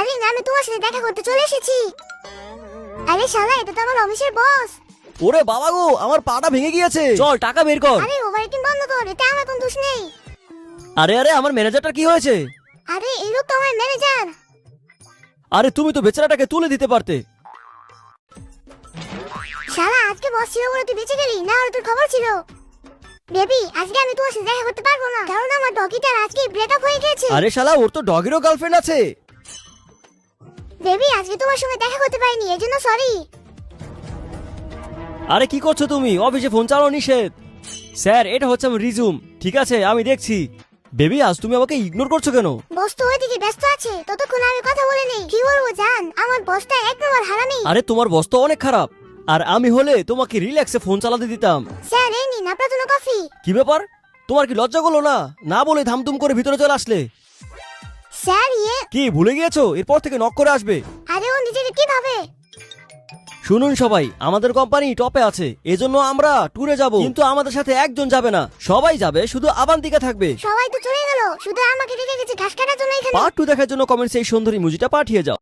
Darling, আমি তোমার সাথে দেখা করতে চলে এসেছি। আরে শালা, এটা তো আমার অফিসের বস। ওরে বাবা গো, আমার পাটা ভেঙে গিয়েছে, চল টাকা বের কর। আরে ওভারটিং বন্ধ কর, এটা আমার কোনো দোষ নেই। আরে আরে, আমার ম্যানেজারটা কি হয়েছে? আরে এই লোক তো আমার ম্যানেজার। আরে তুমি তো বেচারাটাকে তুলে দিতে পারতে। শালা, আজকে বস ছিল বলে তুই বেঁচে গেলি, না হলে তোর খবর ছিল। বেবি, আজকে আমি তোমার সাথে দেখা করতে পারবো না, কারণ আমার ডগিটার আজকে ব্রেকআপ হয়ে গেছে। আরে শালা, ওর তো ডগেরও গার্লফ্রেন্ড আছে। বেবি, আজকে তোমার সঙ্গে দেখা করতে পারিনি, এর জন্য সরি। আরে কি করছো তুমি? অফিসে ফোন চালানো নিষেধ। স্যার, এটা হচ্ছে আমার রিজুম। ঠিক আছে, আমি দেখছি। বেবি, আজ তুমি আমাকে ইগনোর করছো কেন? বস তো ওইদিকে ব্যস্ত আছে, ততক্ষণ আমি কথা বলে নেই। কি বলবো জান, আমার বসটা এক নম্বর হারামি। আরে তোমার বস তো অনেক খারাপ, আর আমি হলে তোমাকে রিল্যাক্সে ফোন চালাতে দিতাম। স্যার, এই নিন আপনার জন্য কফি। কি ব্যাপার, তোমার কি লজ্জা করলো না? না বলে ধামধুম করে ভিতরে চলে আসলে। স্যার, কি ভুলে গিয়েছো? এরপর থেকে নক করে আসবে। আরে ও নিজেকে কি ভাবে? শুনুন সবাই, আমাদের কোম্পানি টপে আছে, এজন্য আমরা ট্যুরে যাব, কিন্তু আমাদের সাথে একজন যাবে না, সবাই যাবে, শুধু আবান্তিকা থাকবে। সবাই তো চলে গেল, শুধু আমাকে রেখে গেছে ঘাস কাটার জন্য এখানে। পার্ট 2 দেখার জন্য কমেন্টসে এই সুন্দর ইমোজিটা পাঠিয়ে যাও।